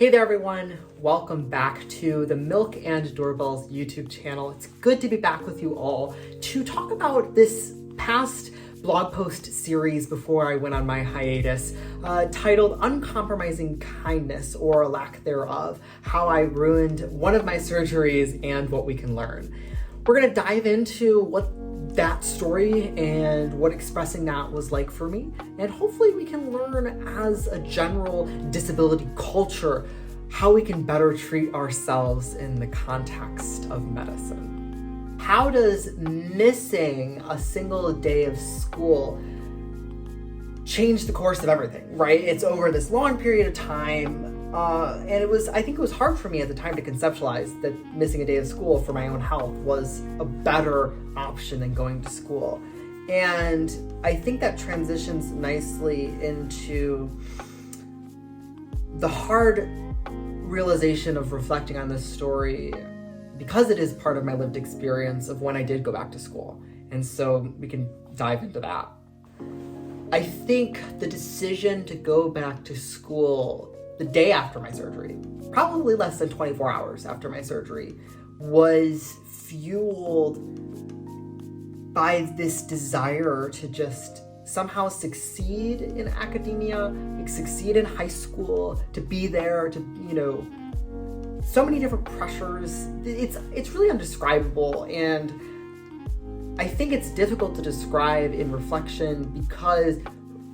Hey there everyone, welcome back to the Milk and Doorbells YouTube channel. It's good to be back with you all to talk about this past blog post series before I went on my hiatus, titled Uncompromising Kindness, or lack thereof, how I ruined one of my surgeries and what we can learn. We're gonna dive into what that story and what expressing that was like for me, and hopefully we can learn as a general disability culture how we can better treat ourselves in the context of medicine. How does missing a single day of school change the course of everything, right? It's over this long period of time, and I think it was hard for me at the time to conceptualize that missing a day of school for my own health was a better option than going to school. And I think that transitions nicely into the hard realization of reflecting on this story, because it is part of my lived experience of when I did go back to school. And so we can dive into that. I think the decision to go back to school the day after my surgery, probably less than 24 hours after my surgery, was fueled by this desire to just somehow succeed in academia, like succeed in high school, to be there, to, so many different pressures. It's really undescribable, and I think it's difficult to describe in reflection because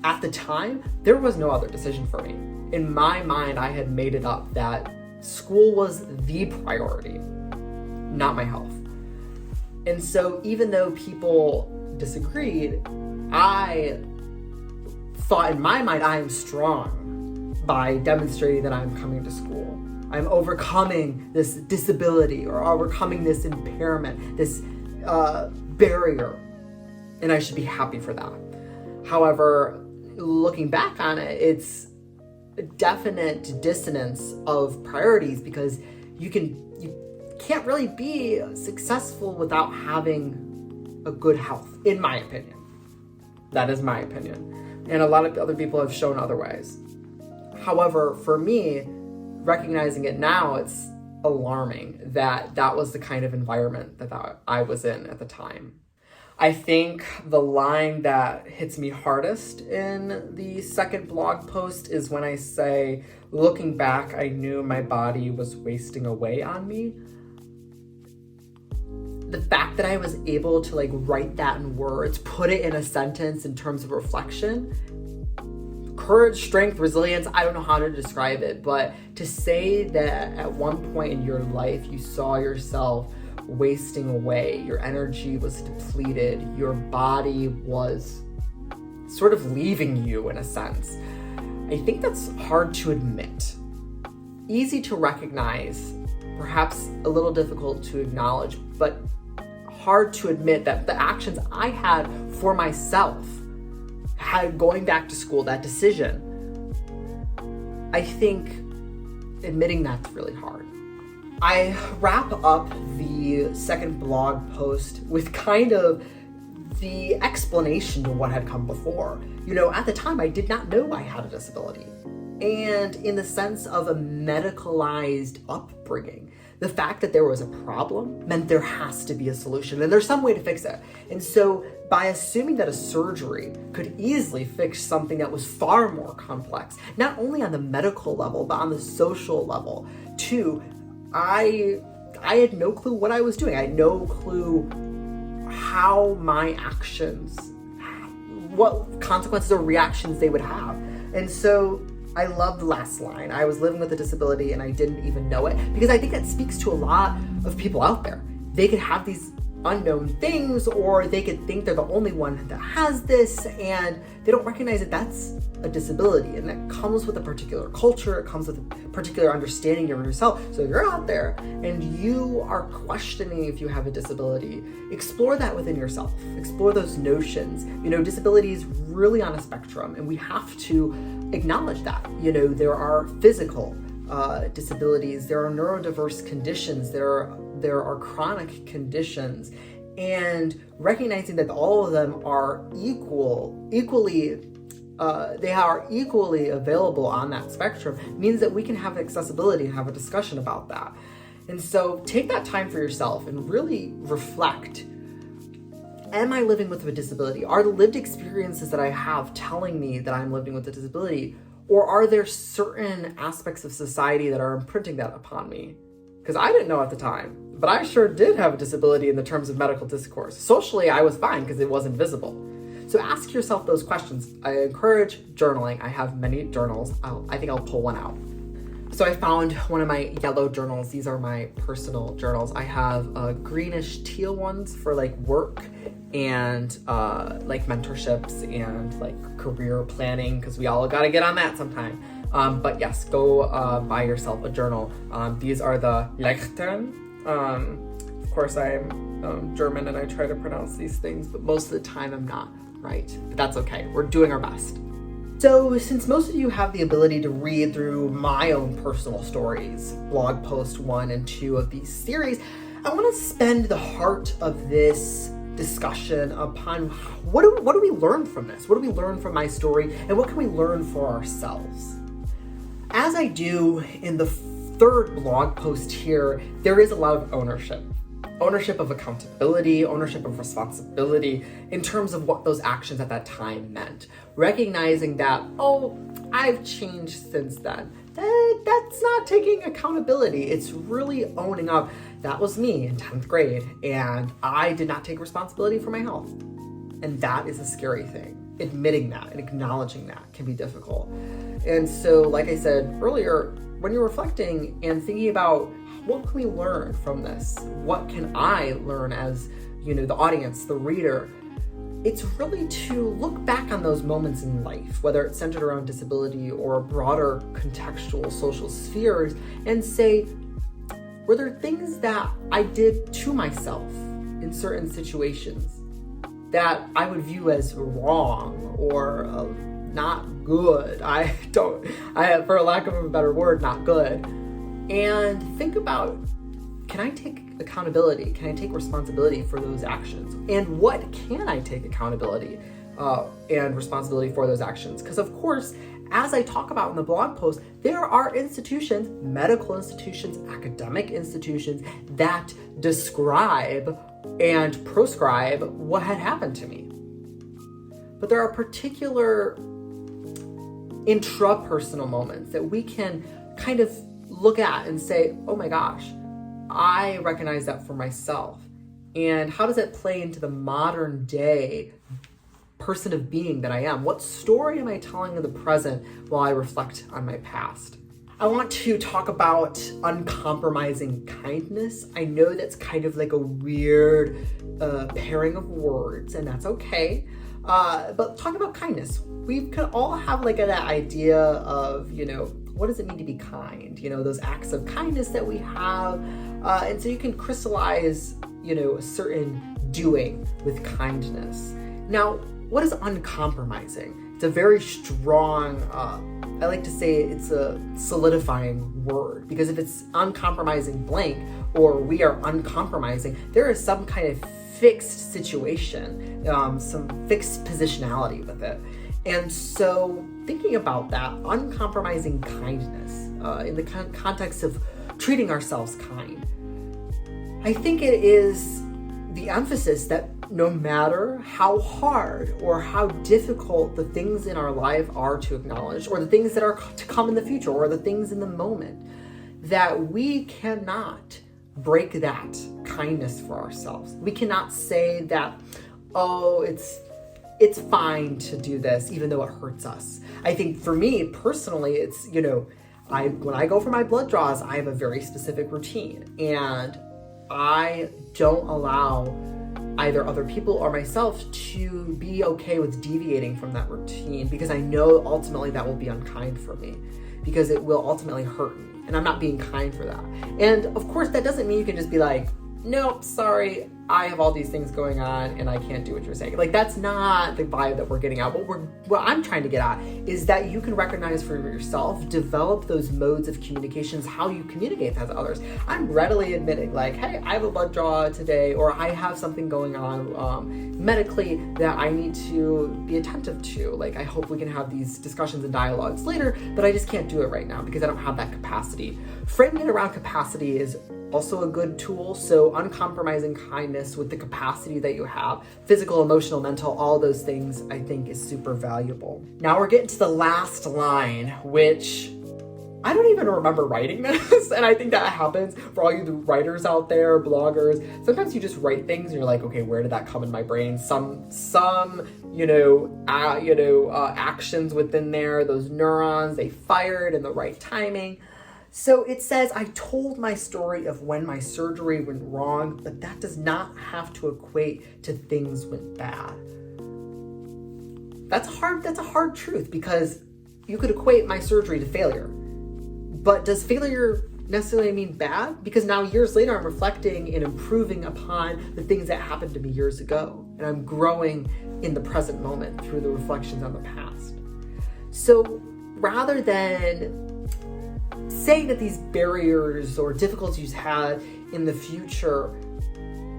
at the time, there was no other decision for me. In my mind, I had made it up that school was the priority, not my health. And so even though people disagreed, I thought in my mind I am strong by demonstrating that I'm coming to school. I'm overcoming this disability or overcoming this impairment, this barrier, and I should be happy for that. However, looking back on it, it's a definite dissonance of priorities because you can't really be successful without having a good health, in my opinion. That is my opinion. And a lot of other people have shown otherwise. However, for me, recognizing it now, it's alarming that that was the kind of environment that I was in at the time. I think the line that hits me hardest in the second blog post is when I say, looking back, I knew my body was wasting away on me. The fact that I was able to write that in words, put it in a sentence in terms of reflection, courage, strength, resilience, I don't know how to describe it, but to say that at one point in your life, you saw yourself wasting away, your energy was depleted, your body was sort of leaving you in a sense. I think that's hard to admit. Easy to recognize, perhaps a little difficult to acknowledge, but hard to admit that the actions I had for myself, going back to school, that decision, I think admitting that's really hard. I wrap up the second blog post with kind of the explanation to what had come before. At the time, I did not know I had a disability. And in the sense of a medicalized upbringing, the fact that there was a problem meant there has to be a solution and there's some way to fix it. And so by assuming that a surgery could easily fix something that was far more complex, not only on the medical level, but on the social level too, I had no clue what I was doing. I had no clue how my actions, what consequences or reactions they would have. And so I love the last line. I was living with a disability and I didn't even know it, because I think that speaks to a lot of people out there. They could have these unknown things, or they could think they're the only one that has this, and they don't recognize that that's a disability, and that comes with a particular culture, it comes with a particular understanding of yourself. So if you're out there and you are questioning if you have a disability, explore that within yourself. Explore those notions. Disability is really on a spectrum, and we have to acknowledge that. There are physical disabilities, there are neurodiverse conditions, there are chronic conditions, and recognizing that all of them are equally they are equally available on that spectrum means that we can have accessibility and have a discussion about that. And so take that time for yourself and really reflect. Am I living with a disability? Are the lived experiences that I have telling me that I'm living with a disability? Or are there certain aspects of society that are imprinting that upon me? Because I didn't know at the time, but I sure did have a disability in the terms of medical discourse. Socially, I was fine because it wasn't visible. So ask yourself those questions. I encourage journaling. I have many journals. I think I'll pull one out. So I found one of my yellow journals. These are my personal journals. I have greenish teal ones for like work and like mentorships and like career planning, because we all got to get on that sometime. But yes, go buy yourself a journal. These are the Lechtern. Of course, I'm German and I try to pronounce these things, but most of the time I'm not right. But that's okay. We're doing our best. So since most of you have the ability to read through my own personal stories, blog post 1 and 2 of these series, I want to spend the heart of this discussion upon what do we learn from this? What do we learn from my story? And what can we learn for ourselves? As I do in the 3rd blog post here, there is a lot of ownership. Ownership of accountability, ownership of responsibility in terms of what those actions at that time meant. Recognizing that, I've changed since then. That's not taking accountability. It's really owning up. That was me in 10th grade, and I did not take responsibility for my health. And that is a scary thing. Admitting that and acknowledging that can be difficult. And so, like I said earlier, when you're reflecting and thinking about what can we learn from this? What can I learn as, the audience, the reader? It's really to look back on those moments in life, whether it's centered around disability or broader contextual social spheres, and say, were there things that I did to myself in certain situations that I would view as wrong or not good? For lack of a better word, not good. And think about, can I take accountability? Can I take responsibility for those actions? And what can I take accountability and responsibility for those actions? Because of course, as I talk about in the blog post, there are institutions, medical institutions, academic institutions that describe and proscribe what had happened to me. But there are particular intrapersonal moments that we can kind of look at and say, oh my gosh, I recognize that for myself. And how does it play into the modern day person of being that I am? What story am I telling in the present while I reflect on my past? I want to talk about uncompromising kindness. I know that's kind of like a weird pairing of words, and that's okay. But talk about kindness. We could all have like that idea of, what does it mean to be kind? Those acts of kindness that we have. And so you can crystallize, a certain doing with kindness. Now, what is uncompromising? It's a very strong, I like to say it's a solidifying word, because if it's uncompromising blank or we are uncompromising, there is some kind of fixed situation, some fixed positionality with it. And so thinking about that, uncompromising kindness in the context of treating ourselves kind, I think it is the emphasis that no matter how hard or how difficult the things in our life are to acknowledge, or the things that are to come in the future, or the things in the moment, that we cannot break that kindness for ourselves. We cannot say that, it's fine to do this, even though it hurts us. I think for me personally, it's, when I go for my blood draws, I have a very specific routine, and I don't allow either other people or myself to be okay with deviating from that routine, because I know ultimately that will be unkind for me, because it will ultimately hurt me, and I'm not being kind for that. And of course, that doesn't mean you can just be like, nope, sorry, I have all these things going on and I can't do what you're saying. Like, that's not the vibe that we're getting at. What I'm trying to get at is that you can recognize for yourself, develop those modes of communications, how you communicate that to others. I'm readily admitting, like, hey, I have a blood draw today, or I have something going on medically that I need to be attentive to. Like, I hope we can have these discussions and dialogues later, but I just can't do it right now because I don't have that capacity. Framing it around capacity is also a good tool. So uncompromising kindness with the capacity that you have, physical, emotional, mental, all those things, I think is super valuable. Now we're getting to the last line, which I don't even remember writing this. And I think that happens for all you writers out there, bloggers. Sometimes you just write things and you're like, okay, where did that come in my brain? Some actions within there, those neurons, they fired in the right timing. So it says, I told my story of when my surgery went wrong, but that does not have to equate to things went bad. That's a hard truth, because you could equate my surgery to failure. But does failure necessarily mean bad? Because now years later, I'm reflecting and improving upon the things that happened to me years ago. And I'm growing in the present moment through the reflections on the past. So rather than saying that these barriers or difficulties you had in the future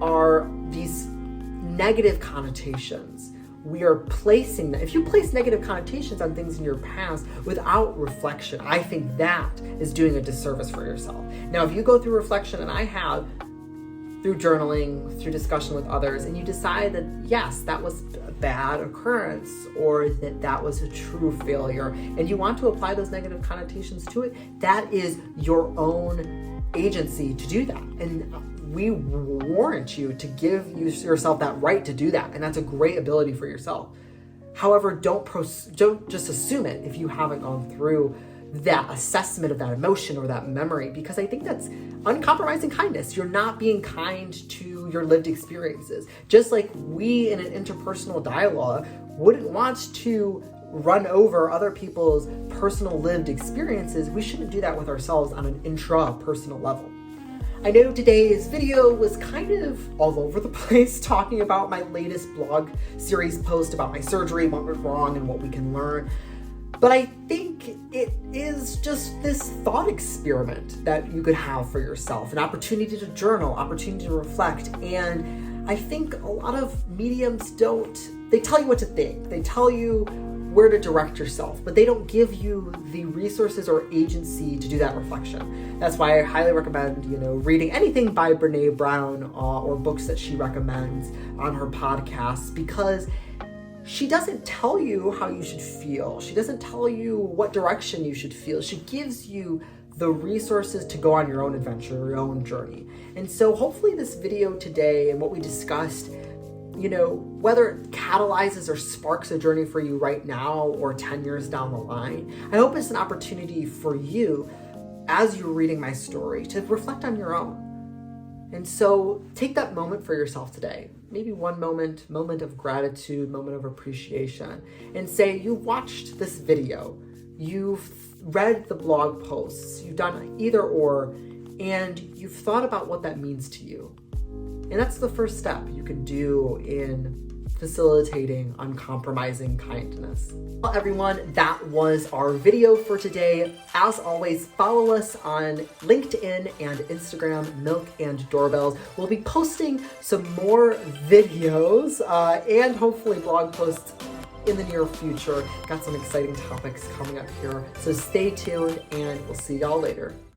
are these negative connotations, we are placing that. If you place negative connotations on things in your past without reflection, I think that is doing a disservice for yourself. Now, if you go through reflection, and I have, through journaling, through discussion with others, and you decide that, yes, that was a bad occurrence, or that was a true failure, and you want to apply those negative connotations to it, that is your own agency to do that. And we warrant you to give yourself that right to do that. And that's a great ability for yourself. However, don't just assume it if you haven't gone through that assessment of that emotion or that memory, because I think that's uncompromising kindness. You're not being kind to your lived experiences. Just like we in an interpersonal dialogue wouldn't want to run over other people's personal lived experiences, we shouldn't do that with ourselves on an intra-personal level. I know today's video was kind of all over the place, talking about my latest blog series post about my surgery, what went wrong, and what we can learn. But I think it is just this thought experiment that you could have for yourself, an opportunity to journal, opportunity to reflect. And I think a lot of mediums they tell you what to think. They tell you where to direct yourself, but they don't give you the resources or agency to do that reflection. That's why I highly recommend, reading anything by Brené Brown or books that she recommends on her podcasts, because she doesn't tell you how you should feel. She doesn't tell you what direction you should feel. She gives you the resources to go on your own adventure, your own journey. And so hopefully this video today and what we discussed, whether it catalyzes or sparks a journey for you right now or 10 years down the line, I hope it's an opportunity for you, as you're reading my story, to reflect on your own. And so take that moment for yourself today. Maybe one moment of gratitude, moment of appreciation, and say you've watched this video, you've read the blog posts, you've done either or, and you've thought about what that means to you. And that's the first step you can do in facilitating uncompromising kindness. Well, everyone, that was our video for today. As always, follow us on LinkedIn and Instagram, Milk and Doorbells. We'll be posting some more videos and hopefully blog posts in the near future. Got some exciting topics coming up here. So stay tuned and we'll see y'all later.